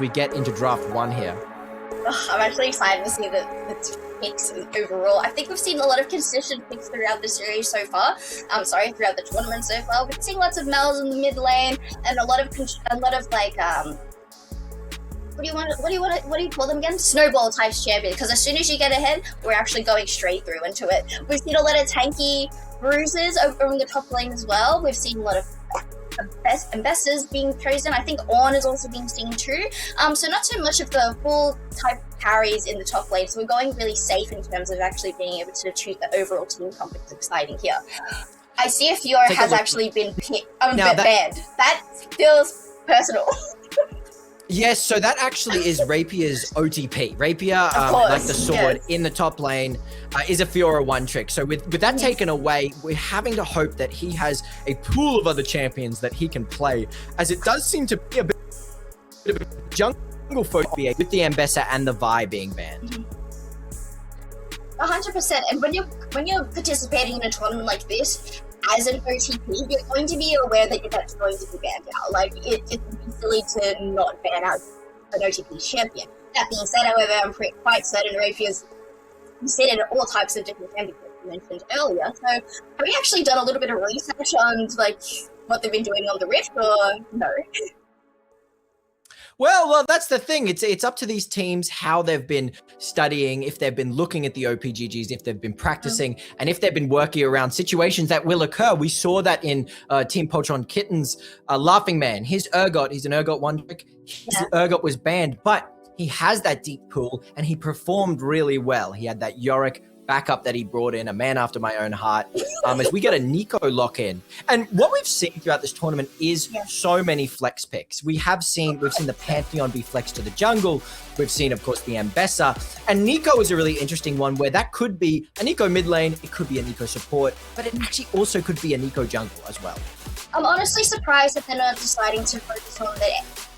we get into draft 1 here? I'm actually excited to see the picks overall. I think we've seen a lot of consistent picks throughout the series so far. Throughout the tournament so far. We've seen lots of Mels in the mid lane and a lot of like what do you call them again? Snowball type champion. Because as soon as you get ahead, we're actually going straight through into it. We've seen a lot of tanky bruises over in the top lane as well. We've seen a lot of investors being chosen. I think Ornn is also being seen too. So not so much of the full type carries in the top lane. So we're going really safe in terms of actually being able to choose the overall team comp. It's exciting here. I see a Fiora has actually been banned. That feels personal. Yes, so that actually is Rapier's OTP. Rapier, like the sword in the top lane, is a Fiora one trick. So with that taken away, we're having to hope that he has a pool of other champions that he can play, as it does seem to be a bit of a jungle focus with the Ambessa and the Vi being banned. 100%. And when you're participating in a tournament like this, as an OTP, you're going to be aware that that's going to be banned out. Like, it would be silly to not ban out an OTP champion. That being said, however, I'm quite certain Rapier's considered all types of different champions that you mentioned earlier. So, have we actually done a little bit of research on, like, what they've been doing on the Rift, or no? Well, that's the thing. It's up to these teams how they've been studying, if they've been looking at the OPGGs, if they've been practicing, and if they've been working around situations that will occur. We saw that in Team Poltron Kitten's Laughing Man. His Urgot, he's an Urgot one trick. His Urgot was banned, but he has that deep pool, and he performed really well. He had that Yorick backup that he brought in, a man after my own heart, as we get a Nico lock in. And what we've seen throughout this tournament is so many flex picks. We've seen the Pantheon be flexed to the jungle. We've seen, of course, the Ambessa. And Nico is a really interesting one where that could be a Nico mid lane, it could be a Nico support, but it actually also could be a Nico jungle as well. I'm honestly surprised that they're not deciding to focus on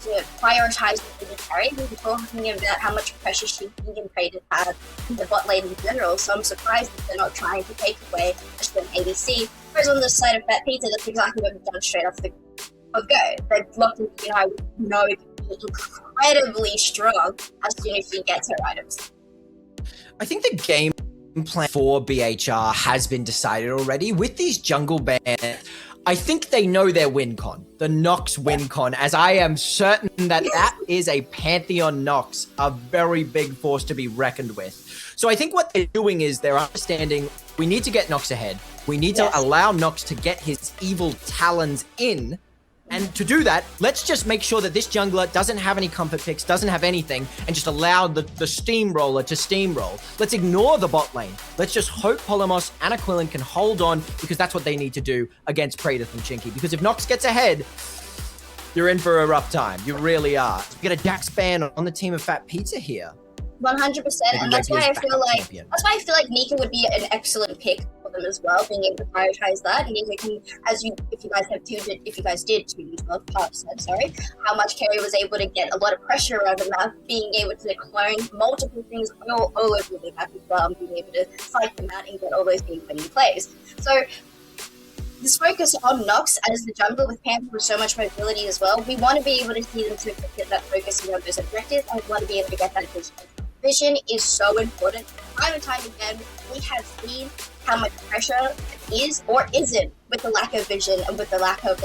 to prioritize the carry. We were talking about how much pressure Shinking and Praetor have in the bot lane in general, so I'm surprised that they're not trying to take away just an ADC. Whereas on the side of FATPIZZA, that's exactly what we've done straight off the go. They've locked into it can be incredibly strong as soon as you get her items. I think the game plan for BHR has been decided already. With these jungle bans, I think they know their win con, the Nox win con, as I am certain that is a Pantheon Nox, a very big force to be reckoned with. So I think what they're doing is they're understanding we need to get Nox ahead. We need to allow Nox to get his evil talons in. And to do that, let's just make sure that this jungler doesn't have any comfort picks, doesn't have anything, and just allow the steamroller to steamroll. Let's ignore the bot lane. Let's just hope Polymos and Aquilin can hold on, because that's what they need to do against Praetor and Chinky. Because if Nox gets ahead, you're in for a rough time. You really are. You get a Dax ban on the team of FATPIZZA here. 100%, and that's why I feel like Nika would be an excellent pick for them as well, being able to prioritize that. And Nika can, if you guys did tune into the past, how much Carey was able to get a lot of pressure around the map, being able to clone multiple things all over the map as well, and being able to fight them out and get all those game-winning plays. So this focus on Nox as the jungler with Panther with so much mobility as well, we want to be able to see them to get that focus on those objectives, and we want to be able to get that vision. Vision is so important. Time and time again, we have seen how much pressure is or isn't with the lack of vision and with the lack of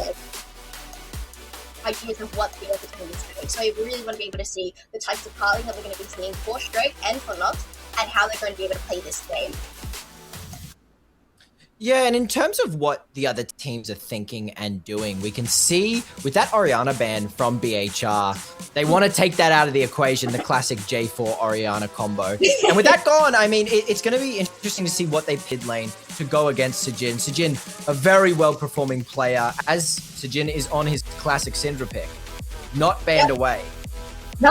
ideas of what the other team is doing. So we really want to be able to see the types of carling that we're going to be seeing for Stroke and for Nox, and how they're going to be able to play this game. Yeah, and in terms of what the other teams are thinking and doing, we can see with that Orianna ban from BHR, they want to take that out of the equation, the classic J4 Orianna combo. And with that gone, I mean, it's going to be interesting to see what they mid lane to go against Sejin. Sejin, a very well-performing player, as Sejin is on his classic Syndra pick, not banned away. No,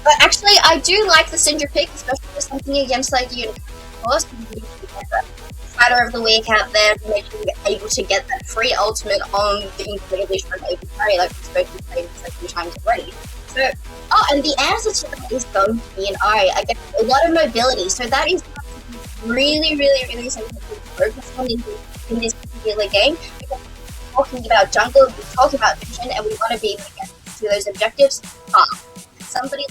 but actually, I do like the Syndra pick, especially for something against like the Unicorns. Fighter of the week out there to make sure you're able to get that free ultimate on the incredibly strong AD carry, like we've spoken about a few times already. So, and the answer to that is going to be an Ari. I get a lot of mobility, so that is really, really, really something to focus on in this particular game. Because we're talking about jungle, we're talking about vision, and we want to be able to get to those objectives fast. somebody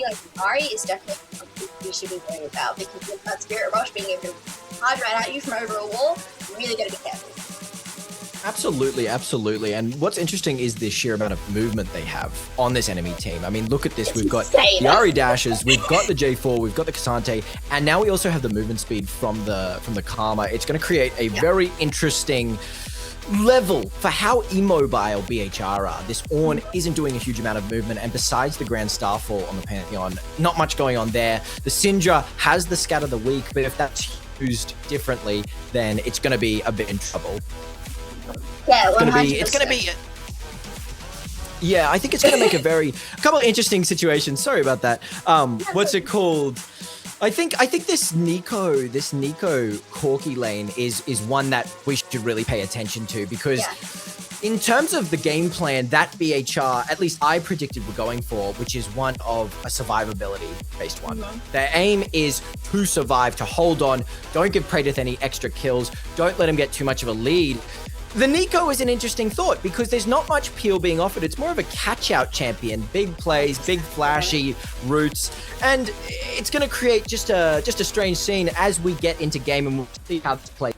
like Ari is definitely something we should be worried about, because with that Spirit Rush being able to hard right at you from over a wall, you really got to be careful. Absolutely, absolutely. And what's interesting is the sheer amount of movement they have on this enemy team. I mean, look at this. We've got the Ari dashes, we've got the J4, we've got the Cassante, and now we also have the movement speed from the Karma. It's going to create a very interesting level for how immobile BHR are. This Ornn isn't doing a huge amount of movement, and besides the Grand Starfall on the Pantheon, not much going on there. The Syndra has the Scatter the Weak, but if that's used differently, then it's going to be a bit in trouble. Yeah, 100%. It's gonna be. Yeah, I think it's gonna make a couple of interesting situations. Sorry about that. What's it called? I think this Nico Corki lane is one that we should really pay attention to, because in terms of the game plan that BHR, at least I predicted, we're going for, which is one of a survivability based one. Their aim is to survive, to hold on, don't give Praedyth any extra kills, don't let him get too much of a lead. The Nico is an interesting thought, because there's not much peel being offered. It's more of a catch-out champion, big plays, big flashy roots, and it's going to create just a strange scene as we get into game, and we'll see how this plays.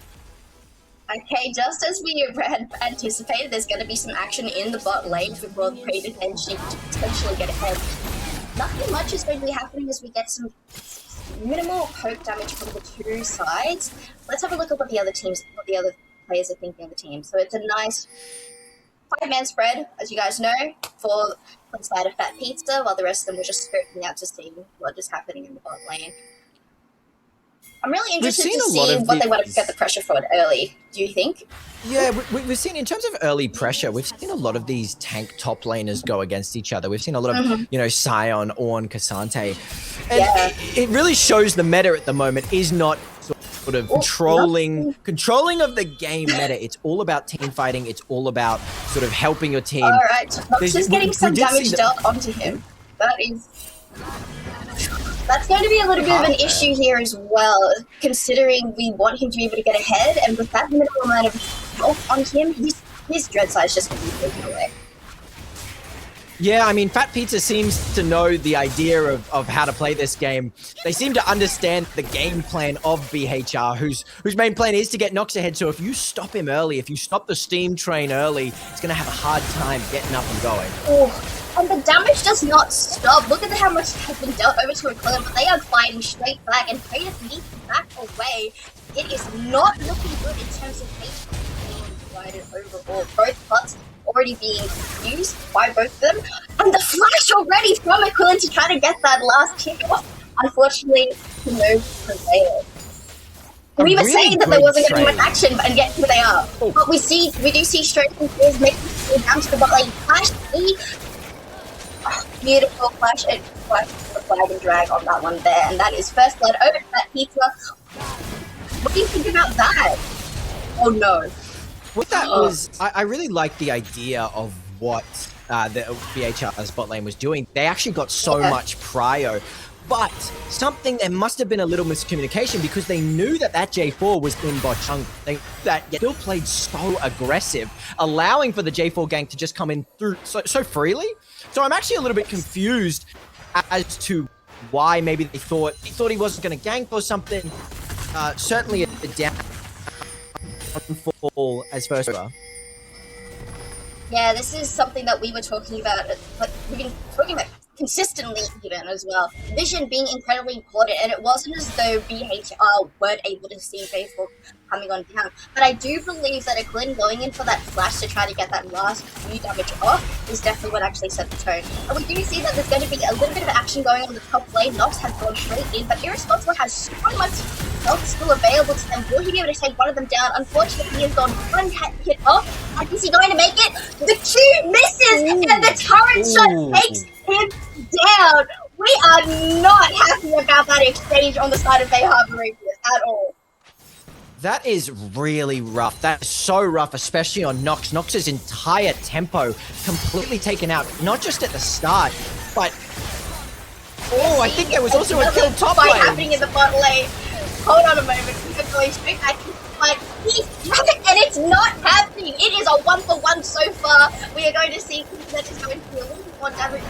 Okay, just as we had anticipated, there's going to be some action in the bot lane before Praedyth and Sheik to potentially get ahead. Nothing much is going to be happening as we get some minimal poke damage from the two sides. Let's have a look at what the other players are thinking of the team. So it's a nice 5-man spread, as you guys know, for the side of FATPIZZA, while the rest of them were just scoping out to see what is happening in the bot lane. I'm really interested to see what they want to get the pressure for it early. Do you think? Yeah, we've seen, in terms of early pressure, we've seen a lot of these tank top laners go against each other. We've seen a lot of, Sion, Ornn, Cassante. And it really shows the meta at the moment is not sort of controlling of the game meta. It's all about team fighting. It's all about sort of helping your team. All right, Nox is getting some damage dealt onto him. That's going to be a little bit of an issue here as well, considering we want him to be able to get ahead, and with that minimal amount of health on him, his dread size is just going to be taken away. Yeah, I mean, FATPIZZA seems to know the idea of how to play this game. They seem to understand the game plan of BHR, whose main plan is to get Nox ahead. So if you stop him early, if you stop the steam train early, it's going to have a hard time getting up and going. Oh, and the damage does not stop. Look at how much has been dealt over to Aquila, but they are fighting straight back, and Praedyth needs to back away. It is not looking good in terms of HP being provided overall. Both pots already being used by both of them, and the flash already from Aquila to try to get that last kick off. Unfortunately, no prevail. We were saying that there wasn't going to be much action, and yet here they are. But we do see straight players making it down to the bot lane. Flash E. Oh, beautiful flash and the flag and drag on that one there, and that is first blood over to FATPIZZA. What do you think about that? Oh no. What that was, I really like the idea of what the BHR's bot lane was doing. They actually got so much prio, but there must have been a little miscommunication, because they knew that J4 was in bot jungle. That still played so aggressive, allowing for the J4 gank to just come in through so freely. So I'm actually a little bit confused as to why maybe they thought he wasn't going to gank or something. Certainly a downfall as first. Yeah, this is something that we were talking about, but we've been talking about consistently even as well. Vision being incredibly important, and it wasn't as though BHR weren't able to see J4 coming on down. But I do believe that Aquila going in for that flash to try to get that last few damage off is definitely what actually set the tone. And we do see that there's going to be a little bit of action going on the top lane. Nox has gone straight in, but Irresponsible has so much health still available to them. Will he be able to take one of them down? Unfortunately, he has gone one hit off. And is he going to make it? The Q misses, and the turret shot takes him down. We are not happy about that exchange on the side of Bay Harbor Rangers at all. That is really rough. That is so rough, especially on Nox. Nox's entire tempo completely taken out, not just at the start, but... Oh, I think there was also a kill top lane. Happening in the bot lane. Hold on a moment. We're going straight back. But he's and it's not happening. It is a 1-for-1 so far. We are going to see that is going to be a little bit more damage.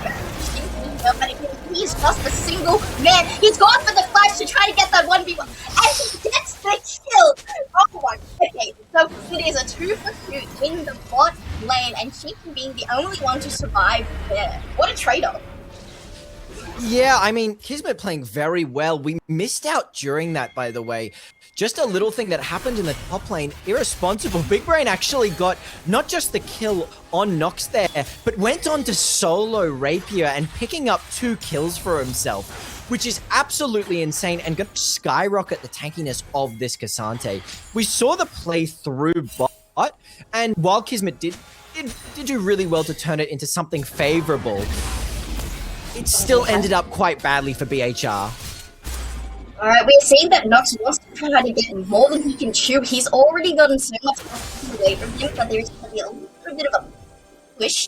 but he's just a single man. He's gone for the flash to try to get that 1v1, and he gets the kill. Oh my goodness. So it is a 2 for 2 in the bot lane, and Chicken being the only one to survive there. What a trade-off. Yeah, I mean, Kismet playing very well. We missed out during that, by the way. Just a little thing that happened in the top lane, irresponsible. Big Brain actually got not just the kill on Nox there, but went on to solo Rapier and picking up 2 kills for himself, which is absolutely insane and going to skyrocket the tankiness of this Cassante. We saw the play through bot, and while Kismet did do really well to turn it into something favorable, it still ended up quite badly for BHR. Alright, we're seeing that Nox wants to try to get more than he can chew. He's already gotten so much away from him, but there's going to be a little bit of a push.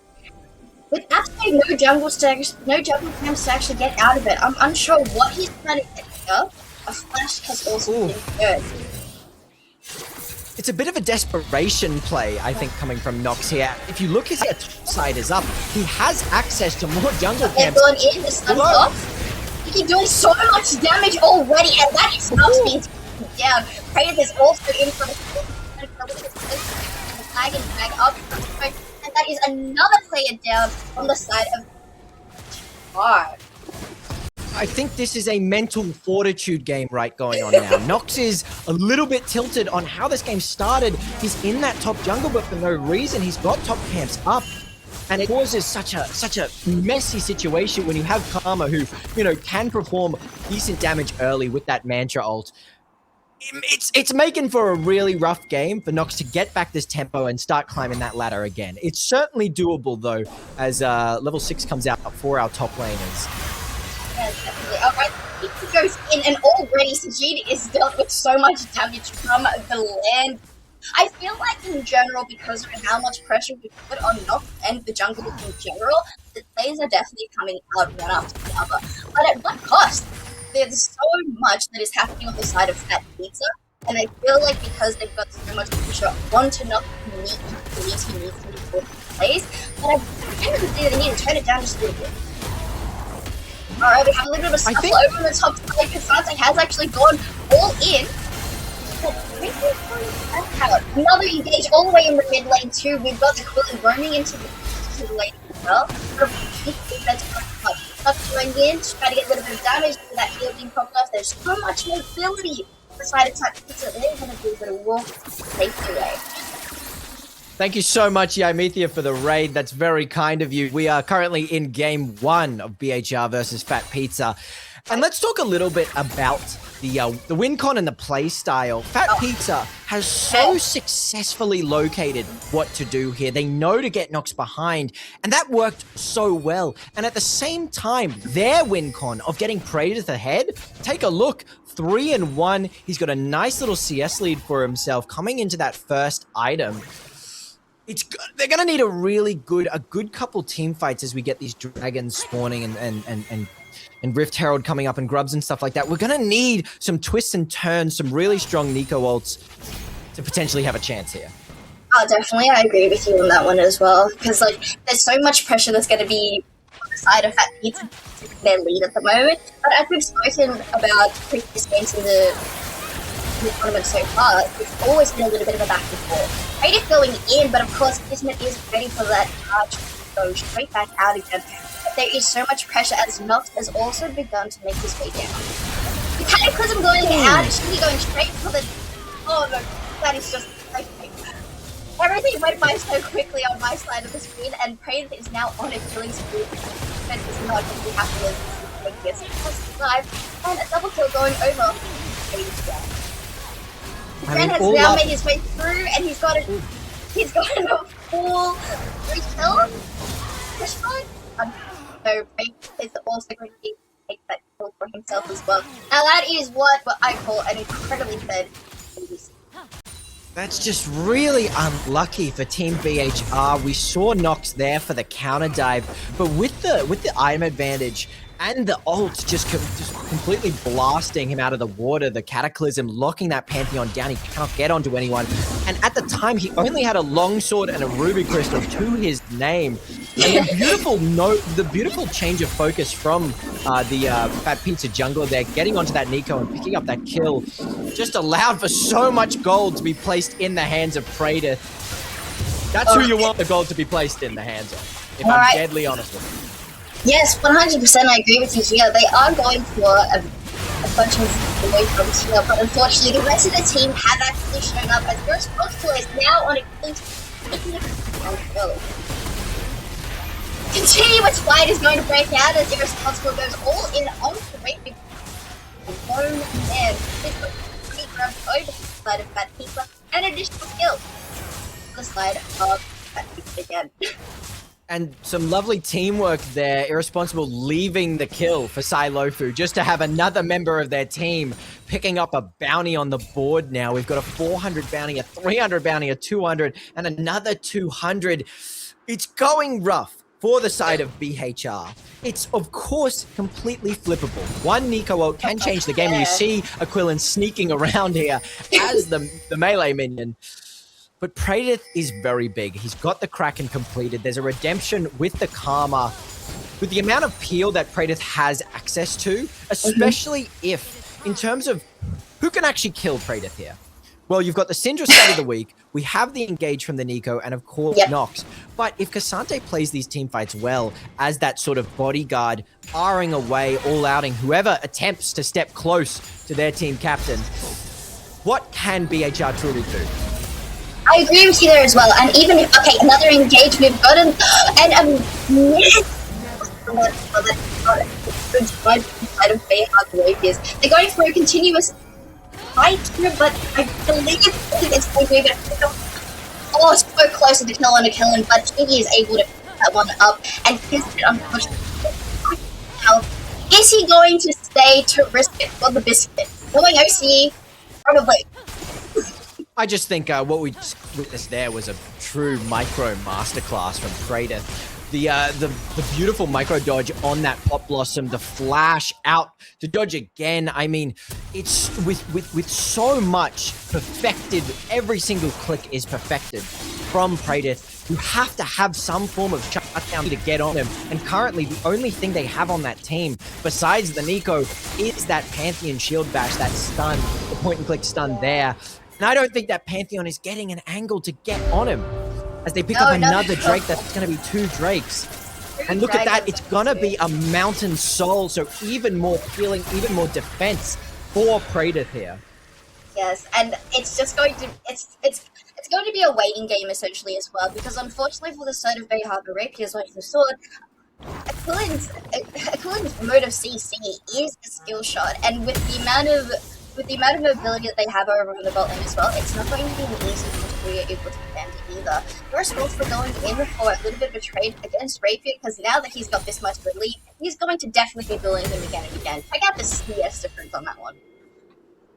With absolutely no jungle camps to actually get out of it, I'm unsure what he's trying to get here. A flash has also been heard. It's a bit of a desperation play, I think, coming from Nox here. If you look, his top side is up. He has access to more jungle camps. They're going in, the stun's off. He's doing so much damage already, and that is not being taken down. Kratos is also in for the flag and drag up, and that is another player down on the side of TOR. I think this is a mental fortitude game going on now. Nox is a little bit tilted on how this game started. He's in that top jungle, but for no reason. He's got top camps up. And it causes such a messy situation when you have Karma who, can perform decent damage early with that Mantra ult. It's making for a really rough game for Nox to get back this tempo and start climbing that ladder again. It's certainly doable, though, as level 6 comes out for our top laners. Yeah, definitely. Alright, he goes in, and already Sajid is dealt with so much damage from the land. I feel like in general, because of how much pressure we put on Nox and the jungle in general, the players are definitely coming out one after the other. But at what cost? There's so much that is happening on the side of FATPIZZA, and I feel like because they've got so much pressure onto Nox to meet the needs he needs to be put in place, but I kind of think they need to turn it down just a little bit. Alright, we have a little bit of a scuffle over on the top side. Cassante has actually gone all in. Another engage all the way in the mid lane too. We've got the Quillen roaming into the lane as well. Going in to try to get a little bit of damage to that heal being popped off. There's so much mobility on the side of FATPIZZA. They're going to do a bit of walk safely away. Thank you so much, Yamethia, for the raid. That's very kind of you. We are currently in game 1 of BHR versus FATPIZZA. And let's talk a little bit about the win con and the play style. FATPIZZA has so successfully located what to do here. They know to get Nox behind, and that worked so well. And at the same time, their win con of getting Praetor ahead, take a look, 3-1. He's got a nice little CS lead for himself coming into that first item. They're going to need a good couple team fights as we get these dragons spawning and Rift Herald coming up and grubs and stuff like that. We're going to need some twists and turns, some really strong Nico ults to potentially have a chance here. Oh, definitely. I agree with you on that one as well. Because, there's so much pressure that's going to be on the side of FATPIZZA to take their lead at the moment. But as we've spoken about previous games in the tournament so far, it's always been a little bit of a back and forth. Kratos going in, but of course, Kismet is ready for that charge to go straight back out again. There is so much pressure as Nox has also begun to make his way down. The Cataclysm going out, should be going straight for the... Oh no, that is just... Everything went by so quickly on my side of the screen, and Praetor is now on a killing spree. But is not going to be happy with this. And a double kill going over. Ren has now made his way through, and he's got a full 3 kills. Push point. So Praetor is also going to take that kill for himself as well. Now that is what I call an incredibly third ABC. That's just really unlucky for Team BHR. We saw Nox there for the counter dive, but with the item advantage and the ult just completely blasting him out of the water, the Cataclysm locking that Pantheon down, he cannot get onto anyone. And at the time, he only had a longsword and a Ruby Crystal to his name. And the beautiful change of focus from the FATPIZZA jungler there, getting onto that Nico and picking up that kill, just allowed for so much gold to be placed in the hands of Praetor. That's who you want the gold to be placed in the hands of, if I'm deadly honest with you. Yes, 100% I agree with you here. They are going for a bunch of away from here, but unfortunately the rest of the team have actually shown up as Irresponsible is now on a continuous fight is going to break out as Irresponsible goes all in on the Rapid. Alone man. This was pretty grabs over the side of FATPIZZA and additional kill. The side of FATPIZZA again. And some lovely teamwork there. Irresponsible leaving the kill for Silofu just to have another member of their team picking up a bounty on the board now. We've got a 400 bounty, a 300 bounty, a 200, and another 200. It's going rough for the side of BHR. It's, of course, completely flippable. One Nico ult can change the game, and you see Aquilin sneaking around here as the melee minion. But Praetor is very big. He's got the Kraken completed. There's a redemption with the Karma. With the amount of peel that Praetor has access to, especially if, in terms of who can actually kill Praetor here. Well, you've got the Syndra stat of the week. We have the engage from the Nico, and of course, Nox. But if Cassante plays these team fights well as that sort of bodyguard, barring away, all-outing whoever attempts to step close to their team captain, what can BHR truly do? I agree with you there as well, and even if, okay, another engage we've gotten, and good side of BHR Rapiers. They're going for a continuous fight here, but I believe it's going to be so close to the kill on a killing, but he is able to pick that one up and kiss it unfortunately. Is he going to stay to risk it for the biscuit? Going OC? Probably. I just think what we just witnessed there was a true micro masterclass from Praetor. The beautiful micro dodge on that Pop Blossom, the flash out to dodge again. I mean, it's with so much perfected. Every single click is perfected from Praetor. You have to have some form of shutdown to get on him. And currently, the only thing they have on that team, besides the Nico, is that Pantheon shield bash, that stun, the point and click stun there. And I don't think that Pantheon is getting an angle to get on him. As they pick up another Drake, that's going to be 2 Drakes. And look at that, it's going to be a Mountain Soul, so even more healing, even more defense for Praetor here. Yes, and it's just going to, it's going to be a waiting game essentially as well, because unfortunately for the side of BHR Rapiers, like you saw, Aquilin's mode of CC is a skill shot, and with the amount of mobility that they have over on the bot lane as well, it's not going to be an easy thing to be able to defend either. Irresponsible for going in for a little bit of a trade against Rapier, because now that he's got this much relief, he's going to definitely be bullying him again and again. Check out the CS difference on that one.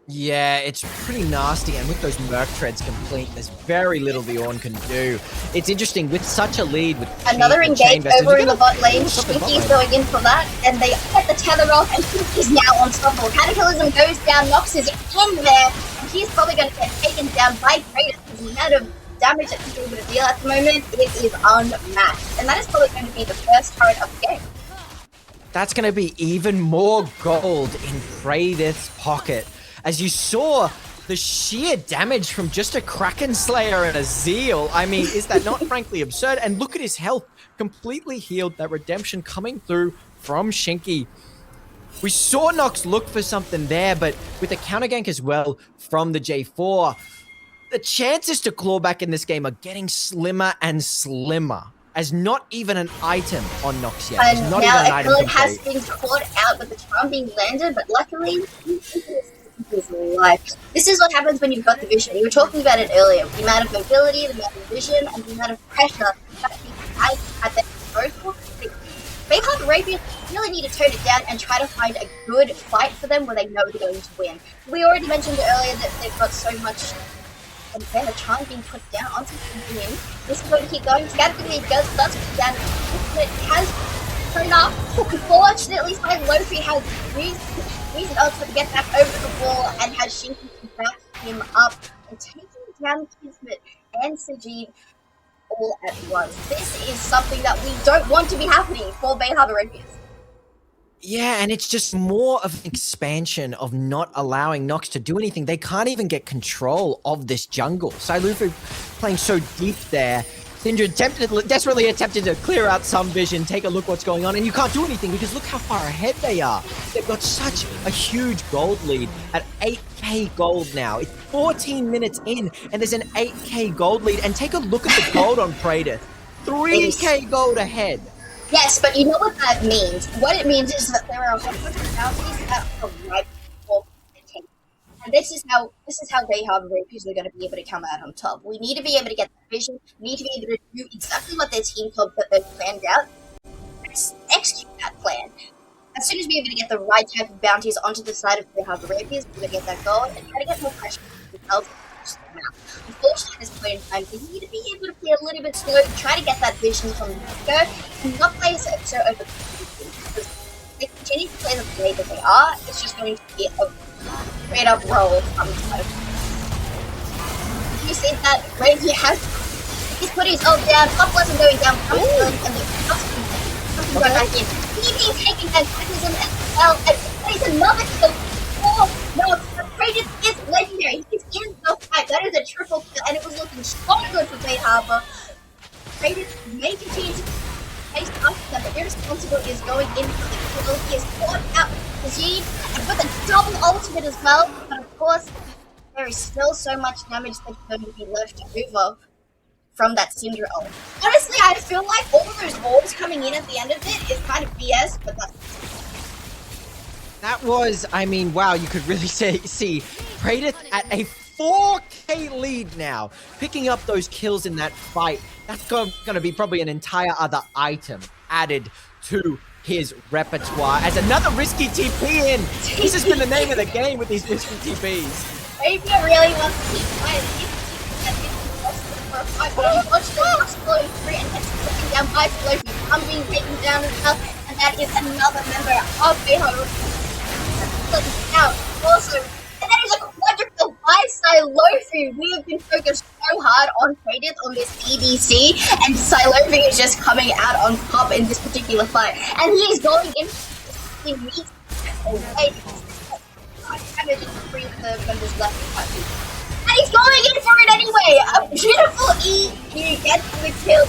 Yeah, it's pretty nasty, and with those Merc Treads complete, there's very little the Ornn can do. It's interesting, with such a lead, with another engage over in the bot lane, Shinky's going in for that, and they get the tether off, and Shinky's now unstoppable. Cataclysm goes down, Nox is in there, and he's probably going to get taken down by Praetor, because the amount of damage that he's able to deal at the moment, it is unmatched. And that is probably going to be the first turret of the game. That's going to be even more gold in Praetor's pocket. As you saw, the sheer damage from just a Kraken Slayer and a Zeal, I mean, is that not frankly absurd? And look at his health, completely healed, that redemption coming through from Shinky. We saw Nox look for something there, but with the counter gank as well from the J4, the chances to claw back in this game are getting slimmer and slimmer, as not even an item on Nox yet. And not now even an item Aquilin has been caught out with the charm being landed, but luckily, his life. This is what happens when you've got the vision. You were talking about it earlier. The amount of mobility, the amount of vision, and the amount of pressure that he has at their disposal. BHR Rapiers really need to tone it down and try to find a good fight for them where they know they're going to win. We already mentioned earlier that they've got so much and a charm being put down onto him. This is going to keep going. Scattergood does put down. It has turned up. Unfortunately, Lofi has reason also to get back over the wall and has Shinky to back him up and taking down Kismet and Sajid all at once. This is something that we don't want to be happening for Bay Harbor Red Bears. Yeah, and it's just more of an expansion of not allowing Nox to do anything. They can't even get control of this jungle. Sailufu playing so deep there. Syndra desperately attempted to clear out some vision, take a look what's going on, and you can't do anything because look how far ahead they are. They've got such a huge gold lead at 8k gold now. It's 14 minutes in, and there's an 8k gold lead. And take a look at the gold on Praetor. 3k gold ahead. Yes, but you know what that means? What it means is that there are 100 bounties that are right before the king. And this is how Bay Harbor Rapiers are going to be able to come out on top. We need to be able to get the vision. We need to be able to do exactly what their team club that they've planned out. Execute that plan. As soon as we're able to get the right type of bounties onto the side of Bay Harbor Rapiers, we're going to get that gold and try to get more pressure on themselves. Unfortunately, at this point in time, they need to be able to play a little bit slow, try to get that vision from the go, and not play so over because if they continue to play the way that they are, it's just going to be a straight up roll from the side of you see that right he has he's putting his ult down, Pop wasn't going down, and the going back in. He being taken as criticism as well, and plays another kill. Oh no, Praetor is legendary. He's in the fight. That is a triple kill, and it was looking so good for Bay Harbor. Praetor may continue to face after them, but irresponsible is going in for the kill. He has caught out Zed and with a double ultimate as well. But of course, there is still so much damage that's going to be left over from that Syndra ult. Honestly, I feel like all of those orbs coming in at the end of it is kind of BS, but that's That was, I mean, wow, you could really see Praetor at a 4k lead now, picking up those kills in that fight. That's going to be probably an entire other item added to his repertoire as another risky TP in. This has been the name of the game with these risky TPs. Praetor really wants to keep playing. Watch the exploding free and gets taken down by Floki. I'm being taken down as well, and that is another member of Bay Harbor. Out. Also, and that is a quadruple by Silofi. We have been focused so hard on Praetor on this EDC, and Silofi is just coming out on top in this particular fight. And he is going in to meet away. Damage is three of the members left in fight. And he's going in for it anyway! A beautiful E! He gets the kill.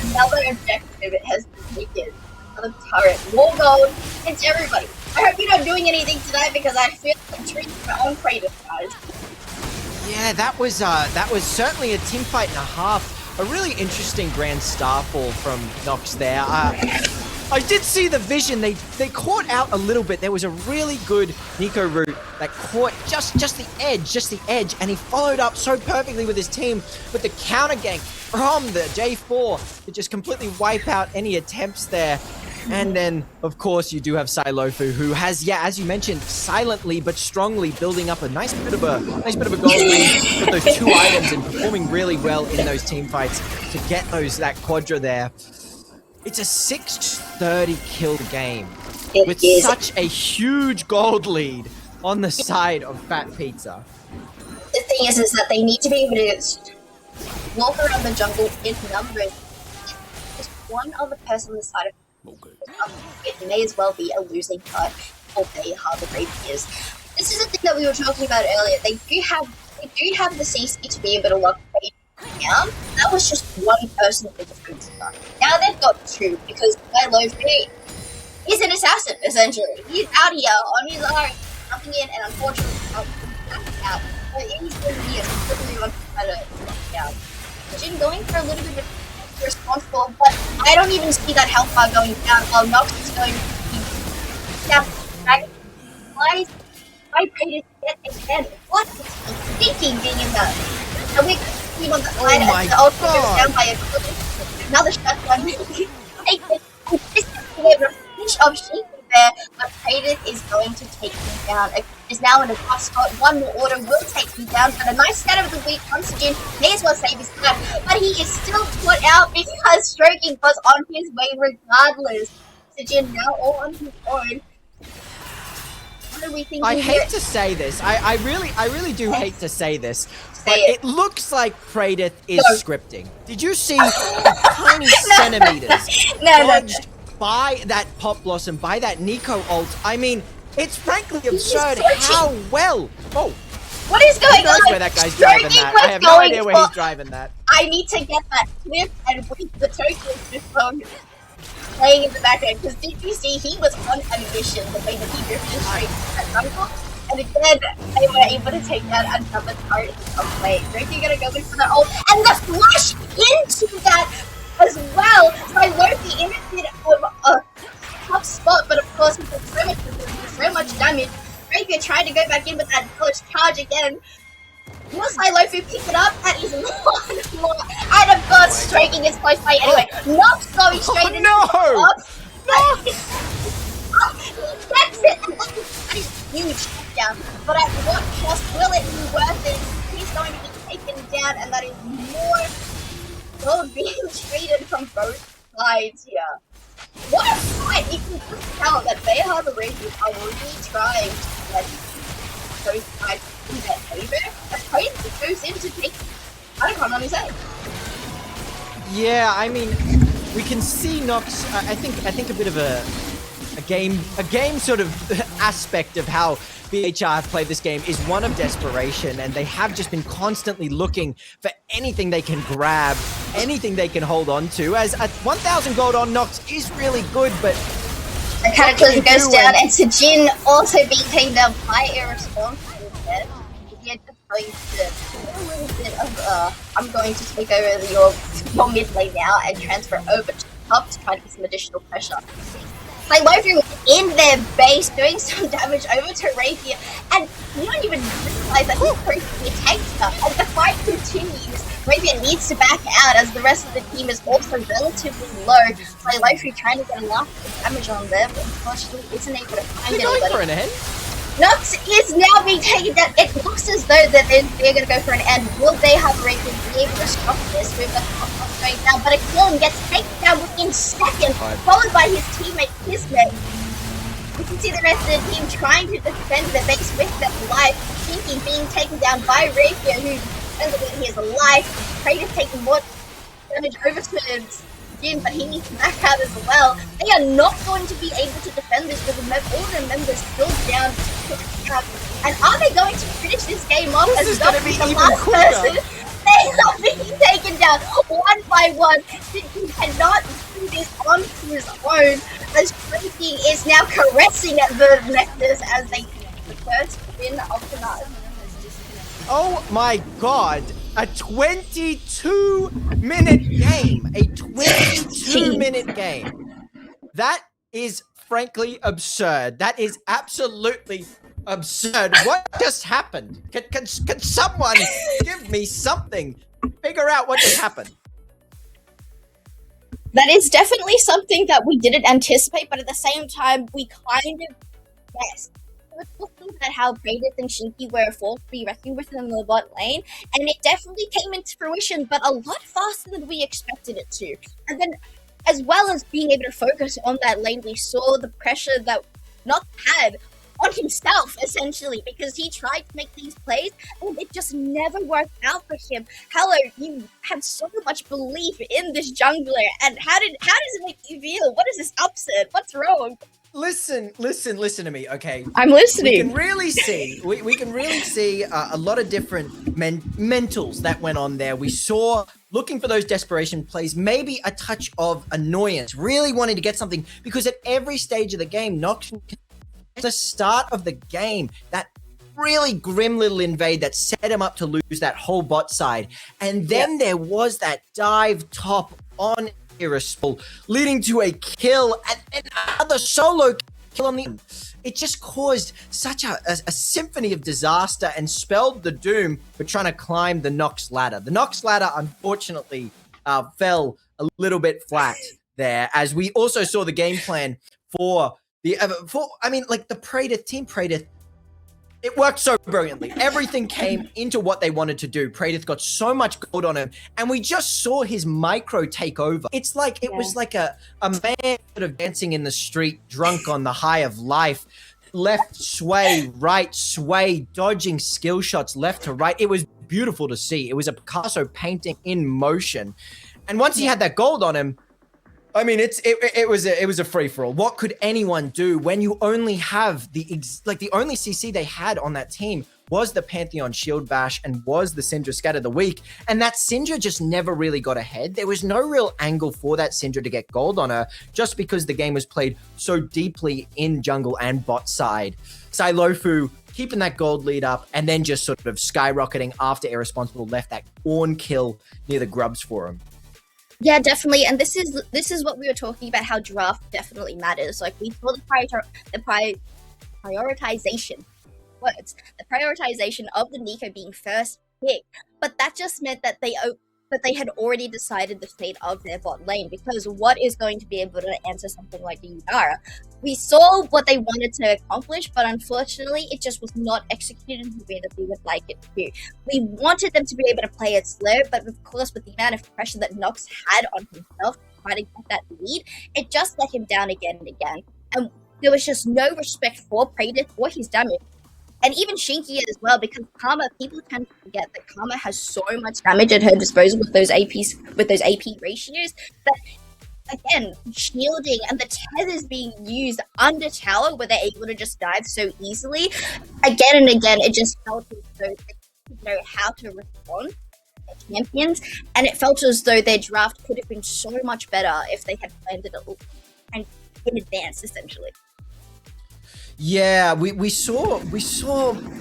Another objective it has been taken. Another turret. More gold. It's everybody. I hope you're not doing anything tonight because I feel like treating my own Praetor, guys. Yeah, that was certainly a team fight and a half. A really interesting grand starfall from Nox there. I did see the vision. They caught out a little bit. There was a really good Nico route that caught just the edge, and he followed up so perfectly with his team with the counter gank from the J4 to just completely wipe out any attempts there. And then, of course, you do have Silofu, who has, yeah, as you mentioned, silently but strongly building up a nice bit of a gold lead with those two items and performing really well in those team fights to get that quadra there. It's a 630 kill game with such a huge gold lead on the side of FATPIZZA. The thing is that they need to be able to walk around the jungle in numbers. Just one other person on the side of it may as well be a losing card for Bay Harbor Rapiers. This is the thing that we were talking about earlier. They do have the CC to be able to lock Praetor down. That was just one person for the defense side. Now they've got two because Silofi is an assassin essentially. He's out here on his own, jumping in, and unfortunately not out. But he's going to be a on try to lock down. Jin going for a little bit of responsible, but I don't even see that health bar going down while Nox is going to be down. Why Praetor get again? What is he thinking being in that? And we see on the line as the ultimate goes down by a clip. Another shotgun. This is a finish of Sheik there, but Praetor is going to take him down. Is now in a tough spot. One more order will take him down, but a nice start of the week once again may as well save his time. But he is still put out because Stroking was on his way regardless. Sijin now all on his own. are we thinking I here? hate to say this. I really do hate to say this, but Say it. it looks like Praedyth is No. scripting. Did you see the tiny centimeters No. dodged by that Pop Blossom, by that Nico ult? I mean, it's frankly absurd how well. Oh, What is who going knows on? where that guy's driving Stroking that? was I have no going idea where for- he's driving that. I need to get that clip and with the Tokyo phone playing in the background, because did you see he was on a mission the way that he drifted straight at jungle, and again they were able to take that another part of play. Drake, you're gonna go in for that ult, and the flash into that as well. So I learned the innocent of a tough spot, but of course he took so much damage. Drake tried to go back in with that bullish charge again. Once I Lofu pick it up, that is one more. And of course, striking is close by anyway. Not going straight into no! the top. He gets it, and that is huge down. But at what cost will it be worth it? He's going to be taken down, and that is more gold being traded from both sides here. What a fight! You can just tell that they are the Rangers are really trying to let those guys in their favor. A point that goes in to take Icon on his head. Yeah, I mean, we can see Nox. I think a bit of a game sort of aspect of how BHR have played this game is one of desperation, and they have just been constantly looking for anything they can grab, anything they can hold on to. As at 1,000 gold on Nox is really good, but the Cataclysm goes down, and Sejin also being taken down by a response instead. You're just going to do a little bit of I'm going to take over your mid lane now and transfer over to top to try to get some additional pressure. Like Lofu in their base doing some damage over to Rapier, and you don't even realize that he's personally tanked her. As the fight continues, Rapier needs to back out as the rest of the team is also relatively low. Like Lofu trying to get a lot of damage on them, but unfortunately isn't able to find they're going for an anybody. end. Nox is now being taken down. It looks as though that they're going to go for an end. Will they have Rapier be able to stop this? We've got Nox going down, but a kill gets taken down within seconds, followed by his teammate Kismet. You can see the rest of the team trying to defend the base with their life. Tinky being taken down by Rapier, who defends with his life. Praedyth taking more damage over to Jin, but he needs to back out as well. They are not going to be able to defend this with all the members still down. And are they going to finish this game off This as is gonna be the even last quicker. person? They are being taken down one by one. He cannot do this on his own. As Frankie is now caressing at the Nectars as they get the first win of the night. Oh my god. A 22-minute game. A 22-minute game. That is frankly absurd. That is absolutely absurd. What just happened? Can someone give me something? Figure out what just happened. That is definitely something that we didn't anticipate, but at the same time, we kind of guessed. We were talking about how Praedyth and Shinky were a force to be reckoned with in the bot lane, and it definitely came into fruition, but a lot faster than we expected it to. And then, as well as being able to focus on that lane, we saw the pressure that Nox had on himself, essentially, because he tried to make these plays, and it just never worked out for him. Hello, you had so much belief in this jungler, and how does it make you feel? What is this upset? What's wrong? Listen to me, okay? I'm We listening. can really see, we can really see a lot of different mentals that went on there. We saw looking for those desperation plays, maybe a touch of annoyance, really wanting to get something, because at every stage of the game, Nox, at the start of the game, that really grim little invade that set him up to lose that whole bot side. And then there was that dive top on Irasol, leading to a kill and another solo kill on the end. It just caused such a symphony of disaster and spelled the doom for trying to climb the Nox ladder. The Nox ladder, unfortunately, fell a little bit flat there, as we also saw the game plan for the Praedyth, Team Praedyth. It worked so brilliantly. Everything came into what they wanted to do. Praedyth got so much gold on him, and we just saw his micro take over. It's like it was like a man sort of dancing in the street, drunk on the high of life, left sway, right sway, dodging skill shots left to right. It was beautiful to see. It was a Picasso painting in motion. And once he had that gold on him, I mean, it was a free for all. What could anyone do when you only have the only CC they had on that team was the Pantheon Shield Bash and was the Syndra Scatter the Weak, and that Syndra just never really got ahead. There was no real angle for that Syndra to get gold on her, just because the game was played so deeply in jungle and bot side. Silofu keeping that gold lead up and then just sort of skyrocketing after Irresponsible left that Ornn kill near the grubs for him. Yeah, definitely, and this is what we were talking about. How draft definitely matters. Like we saw the prioritization. The prioritization of the Nico being first pick, but that just meant that they had already decided the fate of their bot lane, because what is going to be able to answer something like the Yara? We saw what they wanted to accomplish, but unfortunately it just was not executed in the way that we would like it to. We wanted them to be able to play it slow, but of course with the amount of pressure that Nox had on himself to try to get that lead, it just let him down again and again, and there was just no respect for Praetor or his damage. And even Shinky as well, because Karma, people tend to forget that Karma has so much damage at her disposal with those AP ratios that, again, shielding and the tethers being used under tower where they're able to just dive so easily, again and again, it just felt as though they didn't know how to respond to their champions, and it felt as though their draft could have been so much better if they had planned it and in advance, essentially. Yeah, we saw.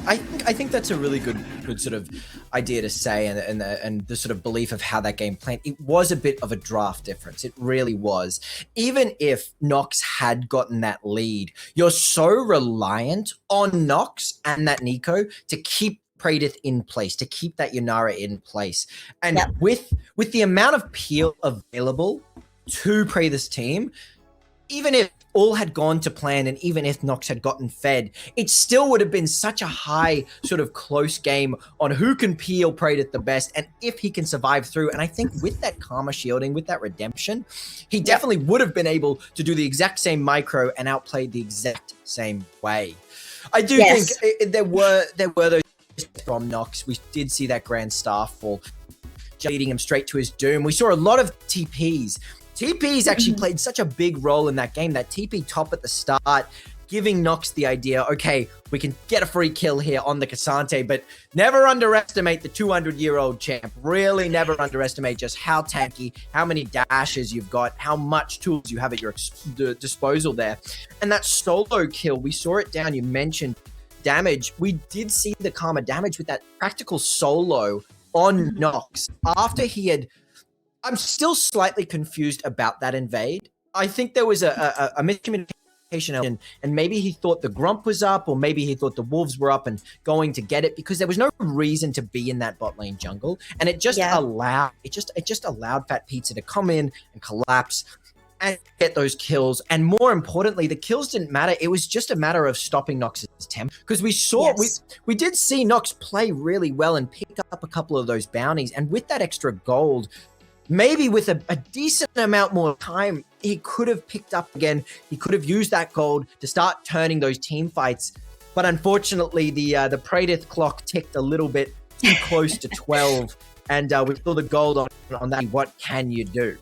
I think that's a really good sort of idea to say, and the sort of belief of how that game played. It was a bit of a draft difference. It really was. Even if Nox had gotten that lead, you're so reliant on Nox and that Nico to keep Praedyth in place, to keep that Yunara in place, and with the amount of peel available to Praedyth's team, even if all had gone to plan and even if Nox had gotten fed, it still would have been such a high sort of close game on who can peel Praedyth the best and if he can survive through. And I think with that Karma shielding, with that redemption, he definitely would have been able to do the exact same micro and outplay the exact same way. I do think there were those from Nox. We did see that Grand Starfall leading him straight to his doom. We saw a lot of TPs. TP's actually played such a big role in that game. That TP top at the start, giving Nox the idea, okay, we can get a free kill here on the Cassante, but never underestimate the 200-year-old champ. Really never underestimate just how tanky, how many dashes you've got, how much tools you have at your disposal there. And that solo kill, we saw it down. You mentioned damage. We did see the Karma damage with that practical solo on Nox after he had... I'm still slightly confused about that invade. I think there was a miscommunication, and maybe he thought the Grump was up, or maybe he thought the Wolves were up and going to get it, because there was no reason to be in that bot lane jungle, and it just allowed FATPIZZA to come in and collapse and get those kills. And more importantly, the kills didn't matter. It was just a matter of stopping Nox's temp, because we saw we did see Nox play really well and pick up a couple of those bounties, and with that extra gold, maybe with a decent amount more time, he could have picked up again. He could have used that gold to start turning those team fights. But unfortunately, the Praedyth clock ticked a little bit too close to 12, and we saw the gold on that. What can you do?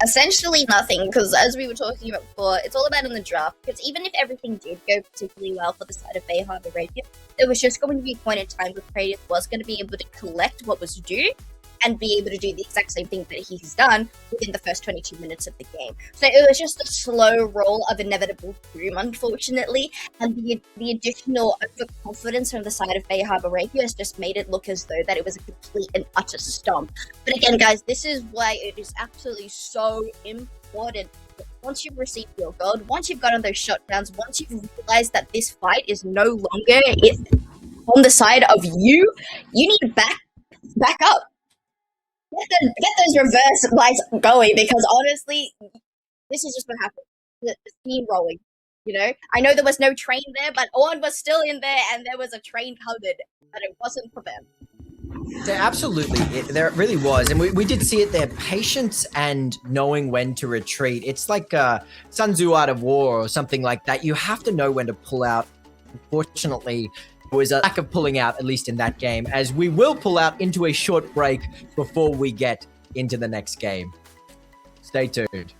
Essentially nothing, because as we were talking about before, it's all about in the draft, because even if everything did go particularly well for the side of Bayhard Arabia, there was just going to be a point in time where Praedyth was going to be able to collect what was due and be able to do the exact same thing that he's done within the first 22 minutes of the game. So it was just a slow roll of inevitable doom, unfortunately, and the additional overconfidence from the side of Bayhard Arabia has just made it look as though that it was a complete and utter stomp. But again, guys, this is why it is absolutely so important. Once you've received your gold, once you've gotten those shutdowns, once you've realized that this fight is no longer on the side of you, you need to back up. Get those reverse lights going, because honestly, this is just what happened. The steam rolling, you know? I know there was no train there, but Ornn was still in there, and there was a train covered, but it wasn't for them. There absolutely, there really was, and we did see it there. Patience and knowing when to retreat. It's like Sun Tzu Art of War or something like that. You have to know when to pull out. Unfortunately, there was a lack of pulling out, at least in that game, as we will pull out into a short break before we get into the next game. Stay tuned.